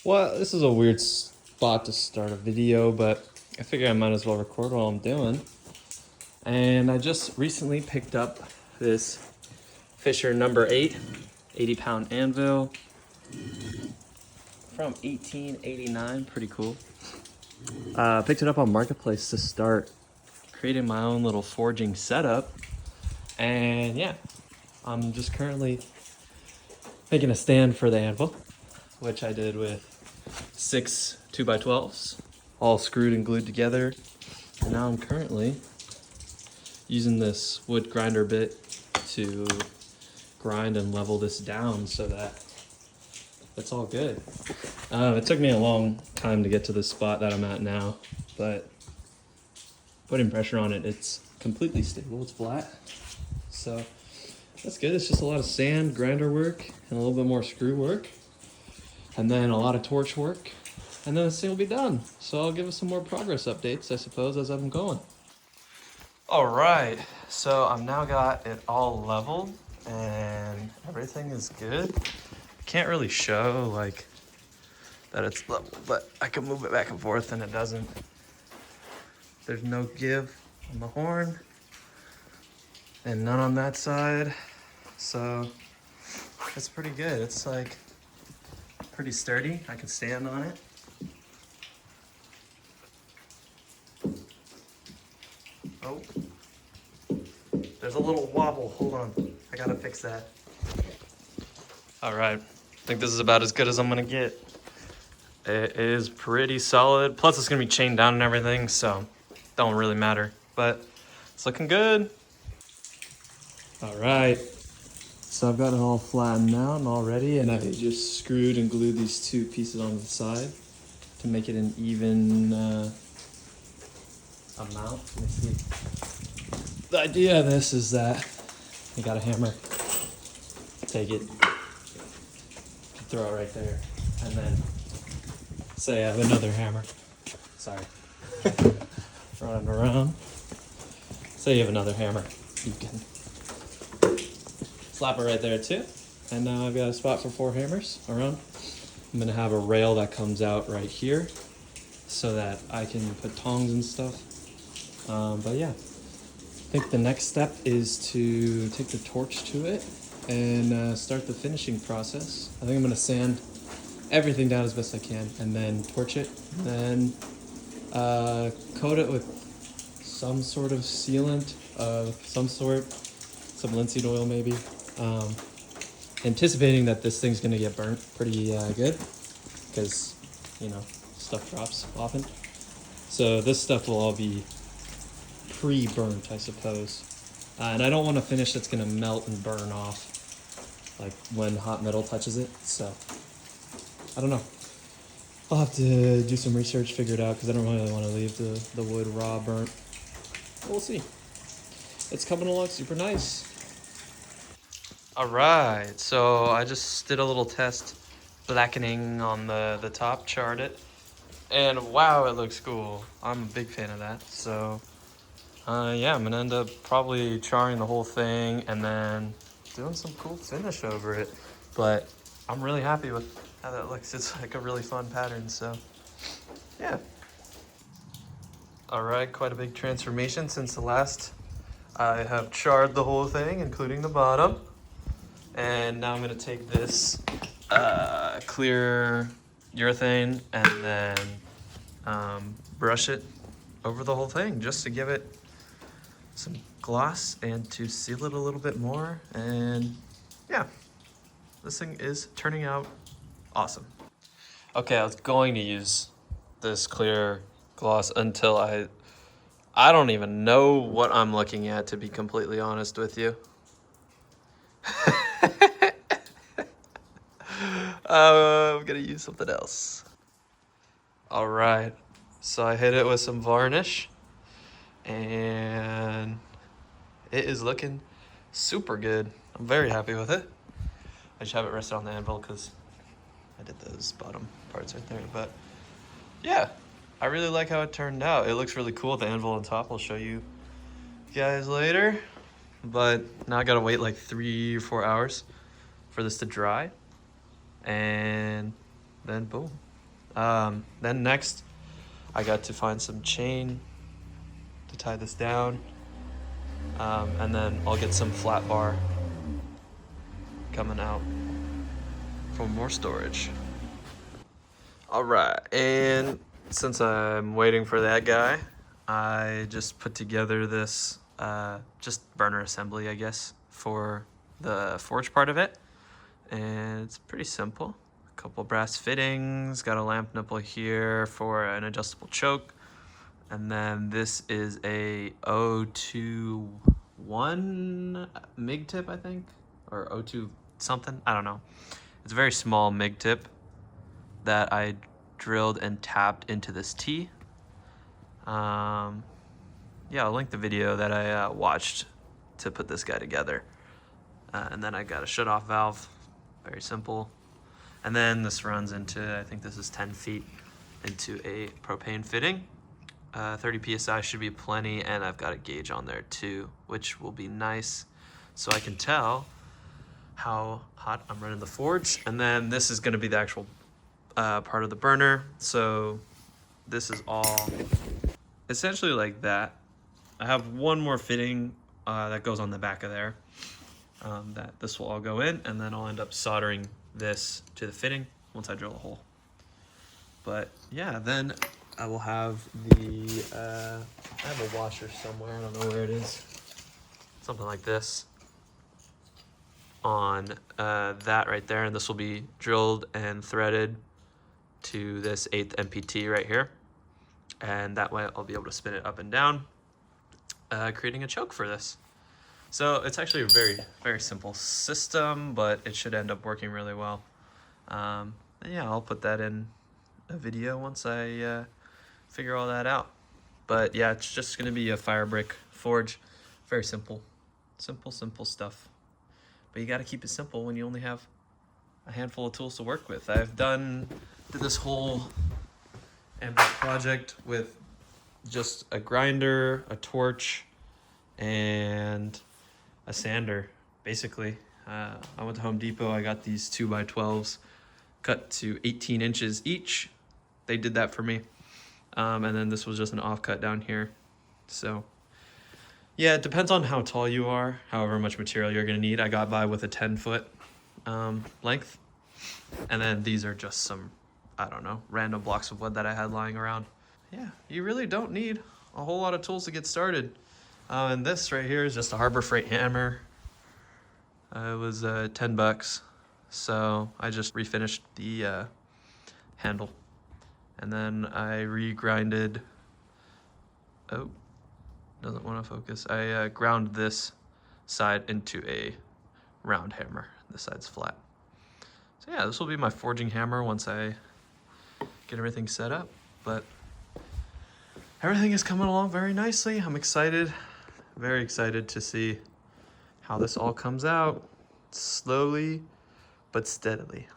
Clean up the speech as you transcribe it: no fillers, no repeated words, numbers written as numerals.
Well, this is a weird spot to start a video, but I figure I might as well record while I'm doing. And I just recently picked up this Fisher number 8, 80-pound anvil from 1889, pretty cool. Picked it up on Marketplace to start creating my own little forging setup. And yeah, I'm just currently making a stand for the anvil, which I did with 6 2x12s, all screwed and glued together. And now I'm currently using this wood grinder bit to grind and level this down so that it's all good. It took me a long time to get to the spot that I'm at now, but putting pressure on it, it's completely stable, it's flat. So that's good. It's just a lot of sand, grinder work, and a little bit more screw work, and then a lot of torch work, and then this thing will be done. So I'll give us some more progress updates, I suppose, as I'm going. All right, so I've now got it all leveled and everything is good. Can't really show like that it's level, but I can move it back and forth and it doesn't. There's no give on the horn and none on that side. So it's pretty good. It's like pretty sturdy. I can stand on it. Oh, there's a little wobble. Hold on. I gotta fix that. All right. I think this is about as good as I'm gonna get. It is pretty solid. Plus it's gonna be chained down and everything, so don't really matter. But it's looking good. All right. So I've got it all flattened out and all ready, and I just screwed and glued these two pieces on the side to make it an even amount. Let me see. The idea of this is that you got a hammer, take it, throw it right there, and then say I have another hammer. Sorry. Running around. Say you have another hammer. You can slap it right there too. And now I've got a spot for 4 hammers around. I'm gonna have a rail that comes out right here so that I can put tongs and stuff. But yeah, I think the next step is to take the torch to it and start the finishing process. I think I'm gonna sand everything down as best I can and then torch it, and then coat it with some sort of sealant of some sort, some linseed oil maybe. Anticipating that this thing's gonna get burnt pretty good because, you know, stuff drops often. So this stuff will all be pre-burnt, I suppose. And I don't want a finish that's gonna melt and burn off like when hot metal touches it. So I don't know. I'll have to do some research, figure it out, because I don't really want to leave the wood raw burnt. We'll see. It's coming along super nice. All right, so I just did a little test blackening on the top, charred it, and wow, it looks cool. I'm a big fan of that. So yeah, I'm gonna end up probably charring the whole thing and then doing some cool finish over it. But I'm really happy with how that looks. It's like a really fun pattern, so yeah. All right, quite a big transformation since the last. I have charred the whole thing, including the bottom. And now I'm gonna take this clear urethane and then brush it over the whole thing just to give it some gloss and to seal it a little bit more. And yeah, this thing is turning out awesome. Okay, I was going to use this clear gloss until I don't even know what I'm looking at, to be completely honest with you. I'm gonna use something else. All right, so I hit it with some varnish and it is looking super good. I'm very happy with it. I just have it rested on the anvil because I did those bottom parts right there. But yeah, I really like how it turned out. It looks really cool. The anvil on top, I'll show you guys later. But now I gotta wait like 3 or 4 hours for this to dry. And then boom, Then next, I got to find some chain to tie this down. And then I'll get some flat bar coming out for more storage. All right, and since I'm waiting for that guy, I just put together this just burner assembly, I guess, for the forge part of it. And it's pretty simple. A couple brass fittings, got a lamp nipple here for an adjustable choke. And then this is a 021 MIG tip, I think, or 02 something, I don't know. It's a very small MIG tip that I drilled and tapped into this T. Yeah, I'll link the video that I watched to put this guy together. And then I got a shut-off valve, very simple. And then this runs into, I think this is 10 feet, into a propane fitting. 30 PSI should be plenty, and I've got a gauge on there too, which will be nice so I can tell how hot I'm running the forge. And then this is gonna be the actual part of the burner. So this is all essentially like that. I have one more fitting that goes on the back of there that this will all go in, and then I'll end up soldering this to the fitting once I drill a hole. But yeah, then I will have the, I have a washer somewhere, I don't know where it is. Something like this on that right there, and this will be drilled and threaded to this 8th MPT right here. And that way I'll be able to spin it up and down, creating a choke for this. So it's actually a very, very simple system, but it should end up working really well. And yeah, I'll put that in a video once I figure all that out. But yeah, it's just gonna be a fire brick forge. Very simple, simple stuff. But you gotta keep it simple when you only have a handful of tools to work with. I've did this whole anvil project with just a grinder, a torch, and a sander, basically. I went to Home Depot, I got these 2x12s cut to 18 inches each. They did that for me. And then this was just an offcut down here. So yeah, it depends on how tall you are, however much material you're gonna need. I got by with a 10-foot length. And then these are just some, I don't know, random blocks of wood that I had lying around. Yeah, you really don't need a whole lot of tools to get started. And this right here is just a Harbor Freight hammer. It was 10 bucks. So I just refinished the handle. And then I regrinded, oh, doesn't want to focus. I ground this side into a round hammer. This side's flat. So yeah, this will be my forging hammer once I get everything set up. But everything is coming along very nicely. I'm excited, very excited to see how this all comes out, slowly but steadily.